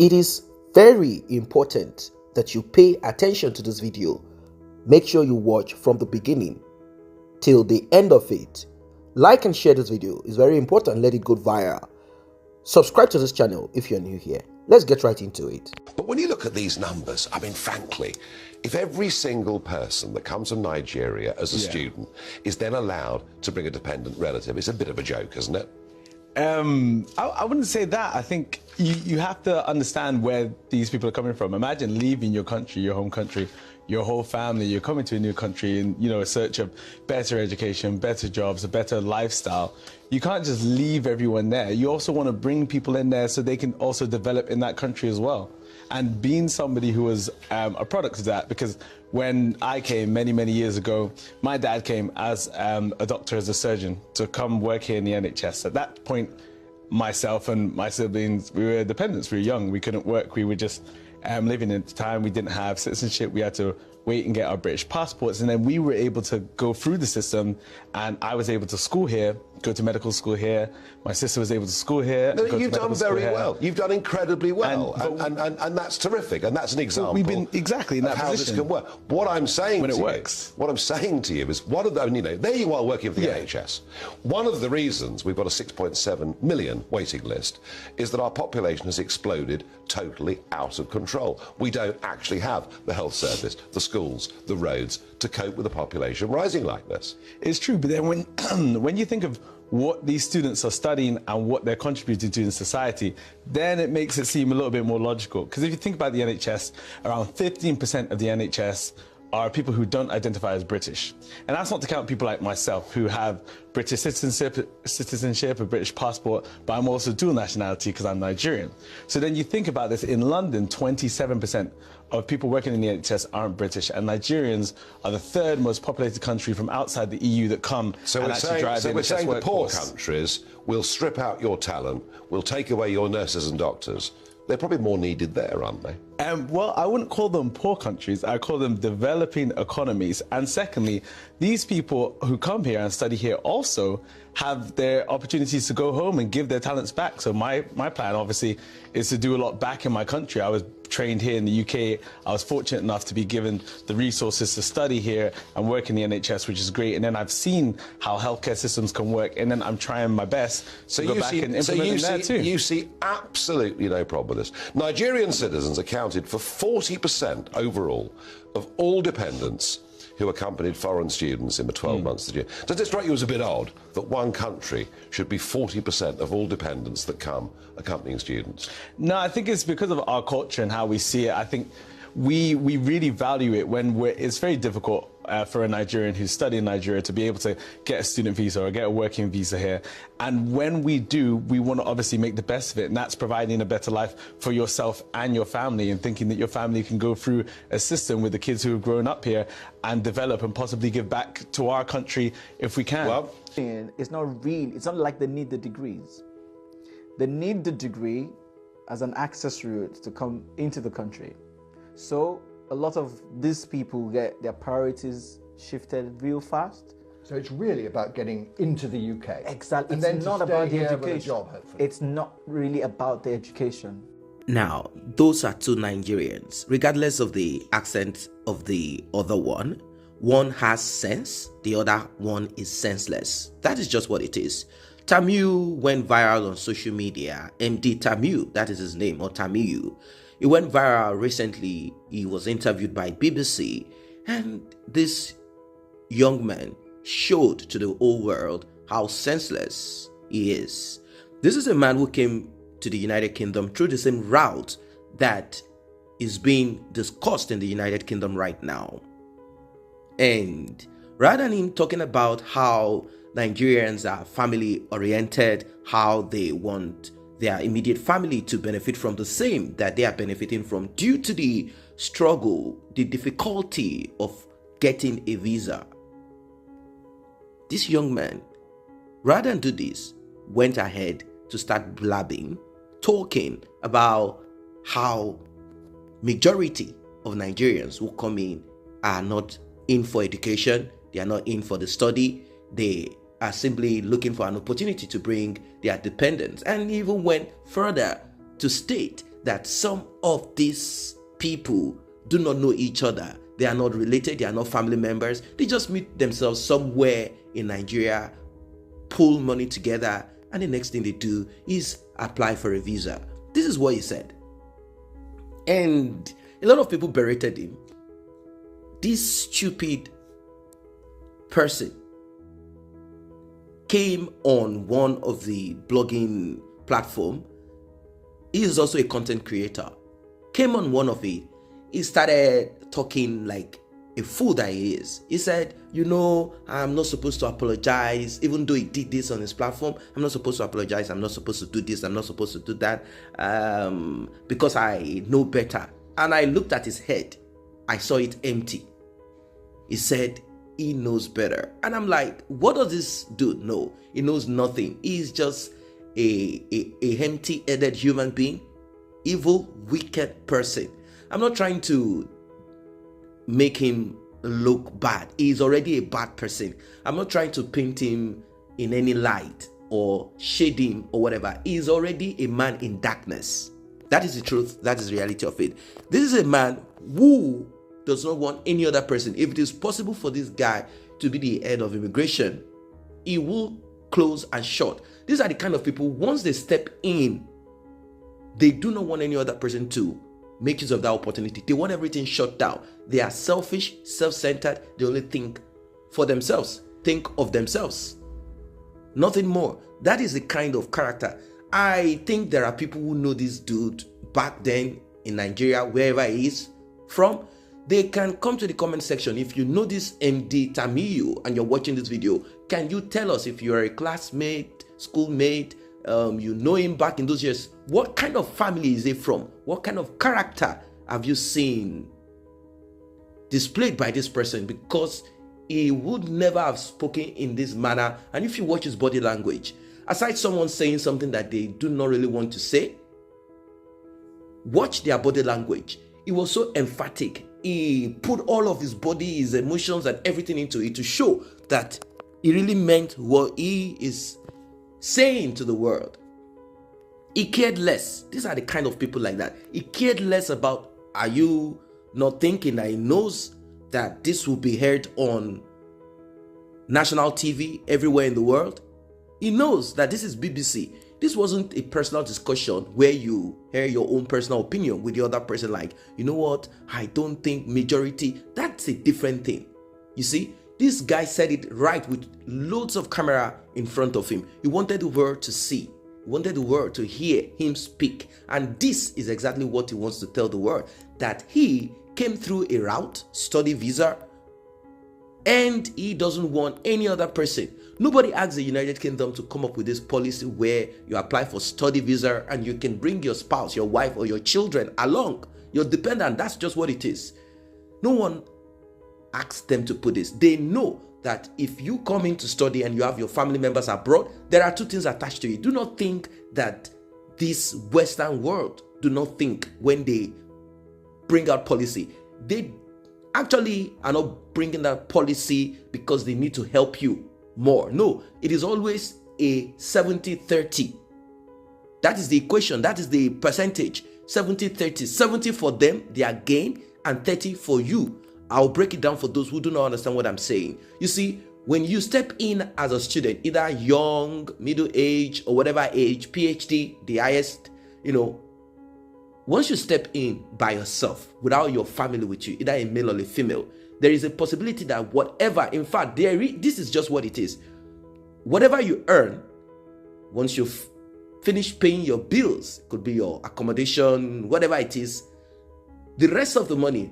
It is very important that you pay attention to this video. Make sure you watch from the beginning till the end of it. Like and share this video. It's very important. Let it go viral. Subscribe to this channel if you're new here. Let's get right into it. But when you look at these numbers, I mean, frankly, if every single person that comes from Nigeria as a student is then allowed to bring a dependent relative, it's a bit of a joke, isn't it? I wouldn't say that. I think you have to understand where these people are coming from. Imagine leaving your country, your home country, your whole family. You're coming to a new country in, a search of better education, better jobs, a better lifestyle. You can't just leave everyone there. You also want to bring people in there so they can also develop in that country as well. And being somebody who was a product of that, because when I came many, many years ago, my dad came as a doctor, as a surgeon, to come work here in the NHS. At that point, myself and my siblings, we were dependents. We were young. We couldn't work. We were just living at the time. We didn't have citizenship. We had to wait and get our British passports. And then we were able to go through the system. And I was able to school here, go to medical school here. My sister was able to school here. No, you've done very well. You've done incredibly well. And that's terrific. And that's an example we've been exactly in that of how position. this can work. What I'm saying when to it you, works. What I'm saying to you is, one of the, there you are working for the NHS. One of the reasons we've got a 6.7 million waiting list is that our population has exploded totally out of control. We don't actually have the health service, the schools, the roads to cope with the population rising like this. It's true, but then when you think of what these students are studying and what they're contributing to in society, then it makes it seem a little bit more logical. Because if you think about the NHS, around 15% of the NHS are people who don't identify as British. And that's not to count people like myself who have British citizenship, a British passport, but I'm also dual nationality because I'm Nigerian. So then you think about this, in London, 27% of people working in the NHS aren't British, and Nigerians are the third most populated country from outside the EU that come and actually drive the NHS workforce. So we're saying the poor countries will strip out your talent, will take away your nurses and doctors. They're probably more needed there, aren't they? Well, I wouldn't call them poor countries. I call them developing economies. And secondly, these people who come here and study here also have their opportunities to go home and give their talents back. So my plan, obviously, is to do a lot back in my country. I was trained here in the UK. I was fortunate enough to be given the resources to study here and work in the NHS, which is great. And then I've seen how healthcare systems can work, and then I'm trying my best to go back and implement them there too. You see absolutely no problem with this. Nigerian citizens accounted for 40% overall of all dependents who accompanied foreign students in the 12 months this year. Does it strike you as a bit odd that one country should be 40% of all dependents that come accompanying students? No, I think it's because of our culture and how we see it. I think we really value it when it's very difficult for a Nigerian who's studying in Nigeria to be able to get a student visa or get a working visa here. And when we do, we want to obviously make the best of it, and that's providing a better life for yourself and your family, and thinking that your family can go through a system with the kids who have grown up here and develop and possibly give back to our country if we can. Well, it's not real. It's not like they need the degrees. They need the degree as an access route to come into the country. So a lot of these people get their priorities shifted real fast. So it's really about getting into the UK. Exactly. And it's then not to about the stay here education. with a job, hopefully. It's not really about the education. Now, those are two Nigerians. Regardless of the accent of the other one has sense, the other one is senseless. That is just what it is. Tiamiyu went viral on social media. Emdee Tiamiyu, that is his name, or Tiamiyu. He went viral recently. He was interviewed by BBC, and this young man showed to the whole world how senseless he is. This is a man who came to the United Kingdom through the same route that is being discussed in the United Kingdom right now. And rather than him talking about how Nigerians are family oriented, how they want their immediate family to benefit from the same that they are benefiting from due to the struggle, the difficulty of getting a visa, this young man, rather than do this, went ahead to start blabbing, talking about how majority of Nigerians who come in are not in for education, they are not in for the study, they are simply looking for an opportunity to bring their dependents, and even went further to state that some of these people do not know each other. They are not related, they are not family members. They just meet themselves somewhere in Nigeria, pull money together, and the next thing they do is apply for a visa. This is what he said. And a lot of people berated him. This stupid person came on one of the blogging platform. He is also a content creator. Came on one of it. He started talking like a fool that he is. He said, I'm not supposed to apologize, even though he did this on his platform. I'm not supposed to apologize. I'm not supposed to do this. I'm not supposed to do that because I know better. And I looked at his head. I saw it empty. He said he knows better. And I'm like, what does this dude know? He knows nothing. He's just a empty-headed human being, evil, wicked person. I'm not trying to make him look bad. He's already a bad person. I'm not trying to paint him in any light or shade him or whatever. He's already a man in darkness. That is the truth. That is the reality of it. This is a man who does not want any other person. If it is possible for this guy to be the head of immigration, he will close and shut. These are the kind of people, once they step in, they do not want any other person to make use of that opportunity. They want everything shut down. They are selfish, self-centered. They only think for themselves, think of themselves. Nothing more. That is the kind of character. I think there are people who know this dude back then in Nigeria, wherever he is from. They can come to the comment section. If you know this Emdee Tiamiyu and you're watching this video, can you tell us, if you're a classmate, schoolmate, you know him back in those years, what kind of family is he from? What kind of character have you seen displayed by this person? Because he would never have spoken in this manner. And if you watch his body language, aside someone saying something that they do not really want to say, watch their body language. He was so emphatic. He put all of his body, his emotions and everything into it to show that he really meant what he is saying to the world. He cared less. These are the kind of people like that. He cared less about, are you not thinking that he knows that this will be heard on national TV everywhere in the world? He knows that this is BBC. This wasn't a personal discussion where you hear your own personal opinion with the other person, like, you know what, I don't think majority. That's a different thing. You see, this guy said it right with loads of camera in front of him. He wanted the world to see. He wanted the world to hear him speak. And this is exactly what he wants to tell the world, that he came through a route, study visa, and he doesn't want any other person. Nobody asked the United Kingdom to come up with this policy where you apply for study visa and you can bring your spouse, your wife, or your children along, your dependent. That's just what it is. No one asked them to put this. They know that if you come in to study and you have your family members abroad, there are two things attached to it. Do not think that this Western world do not think when they bring out policy. They actually are not bringing that policy because they need to help you more. No, it is always a 70-30. That is the equation. That is the percentage. 70-30. 70 for them, their gain, and 30 for you. I'll break it down for those who do not understand what I'm saying. You see, when you step in as a student, either young, middle age, or whatever age, PhD, the highest, once you step in by yourself, without your family with you, either a male or a female, there is a possibility that whatever, in fact, this is just what it is. Whatever you earn, once you've finished paying your bills, could be your accommodation, whatever it is, the rest of the money,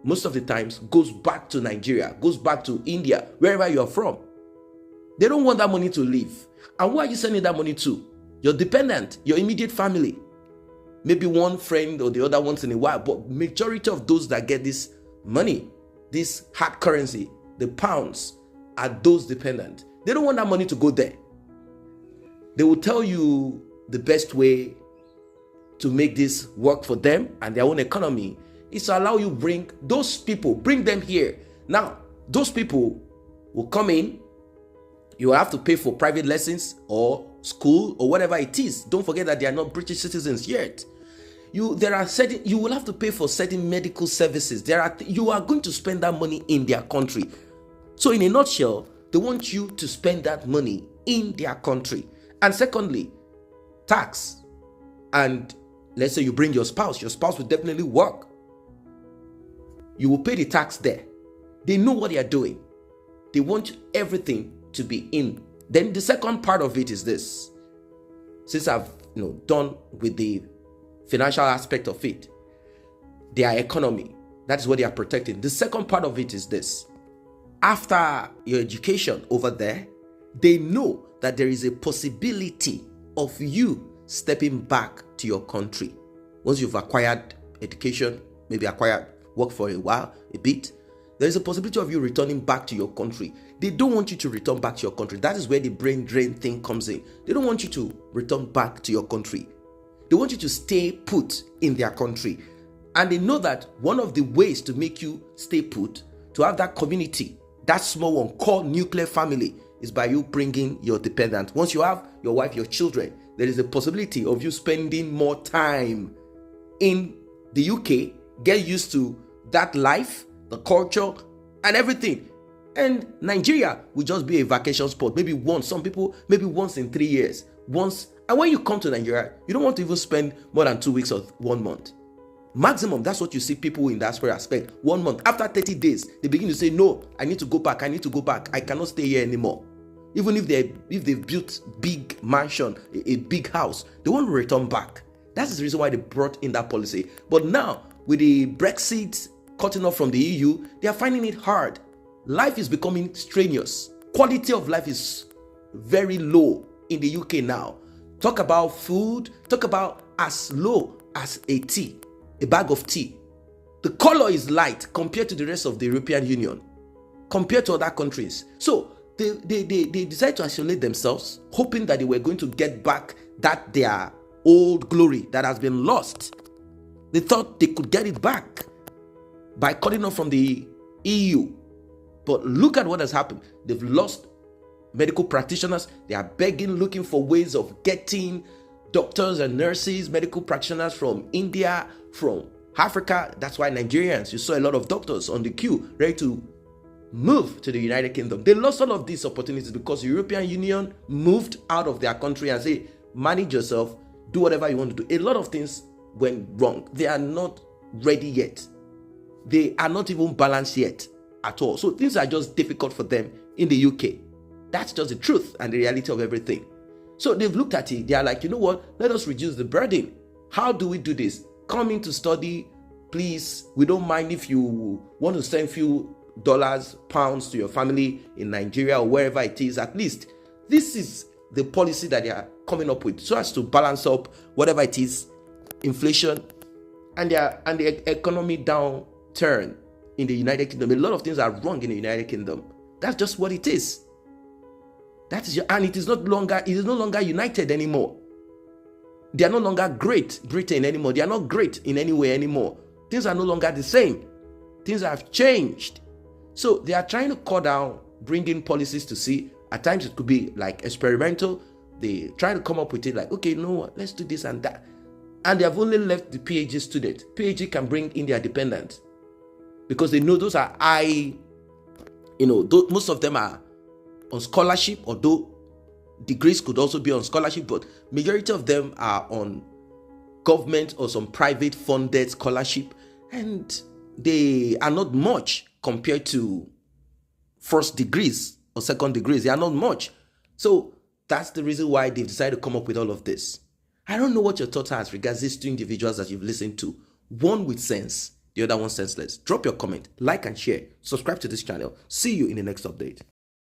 most of the times, goes back to Nigeria, goes back to India, wherever you're from. They don't want that money to leave. And who are you sending that money to? Your dependent, your immediate family. Maybe one friend or the other once in a while, but majority of those that get this money, this hard currency, the pounds, are those dependent. They don't want that money to go there. They will tell you the best way to make this work for them and their own economy is to allow you bring them here. Now, those people will come in. You will have to pay for private lessons or school or whatever it is. Don't forget that they are not British citizens yet. You will have to pay for certain medical services. You are going to spend that money in their country. So in a nutshell, they want you to spend that money in their country. And secondly, tax. And let's say you bring your spouse will definitely work. You will pay the tax there. They know what they are doing. They want everything to be in. Then the second part of it is this. Since I've done with the financial aspect of it, their economy, that's what they are protecting. The second part of it is this. After your education over there, they know that there is a possibility of you stepping back to your country. Once you've acquired education, maybe acquired work for a while, a bit, there is a possibility of you returning back to your country. They don't want you to return back to your country. That is where the brain drain thing comes in. They don't want you to return back to your country. They want you to stay put in their country. And they know that one of the ways to make you stay put, to have that community, that small one called nuclear family, is by you bringing your dependent. Once you have your wife, your children, there is a possibility of you spending more time in the UK, get used to that life, the culture, and everything. And Nigeria will just be a vacation spot. Maybe once, some people, maybe once in 3 years. Once. And when you come to Nigeria, you don't want to even spend more than 2 weeks or 1 month. Maximum, that's what you see people in diaspora spend. 1 month. After 30 days, they begin to say, no, I need to go back. I cannot stay here anymore. Even if they've built big mansion, a big house, they want to return back. That's the reason why they brought in that policy. But now, with the Brexit cutting off from the EU, they are finding it hard. Life is becoming strenuous. Quality of life is very low in the UK now. Talk about food, talk about as low as a bag of tea. The color is light compared to the rest of the European Union, compared to other countries. So they decided to isolate themselves, hoping that they were going to get back that their old glory that has been lost. They thought they could get it back by cutting off from the EU. But look at what has happened. They've lost medical practitioners. They are begging, looking for ways of getting doctors and nurses, medical practitioners from India, from Africa. That's why Nigerians, you saw a lot of doctors on the queue ready to move to the United Kingdom. They lost all of these opportunities because the European Union moved out of their country and say, manage yourself, do whatever you want to do. A lot of things went wrong. They are not ready yet. They are not even balanced yet at all. So things are just difficult for them in the UK. That's just the truth and the reality of everything. So they've looked at it. They are like, you know what? Let us reduce the burden. How do we do this? Come in to study, please. We don't mind if you want to send few dollars, pounds to your family in Nigeria or wherever it is. At least this is the policy that they are coming up with so as to balance up whatever it is, inflation and the economy downturn in the United Kingdom. A lot of things are wrong in the United Kingdom. That's just what it is. And it is no longer united anymore. They are no longer Great Britain anymore. They are not great in any way anymore. Things are no longer the same. Things have changed. So they are trying to cut down, bring in policies to see. At times it could be like experimental. They try to come up with it like, okay, no, let's do this and that. And they have only left the PhD student. PhD can bring in their dependents because they know those are most of them are on scholarship, although degrees could also be on scholarship, but majority of them are on government or some private funded scholarship, and they are not much compared to first degrees or second degrees. They are not much. So that's the reason why they've decided to come up with all of this. I don't know what your thoughts are as regards these two individuals that you've listened to. One with sense, the other one senseless. Drop your comment, like and share. Subscribe to this channel. See you in the next update.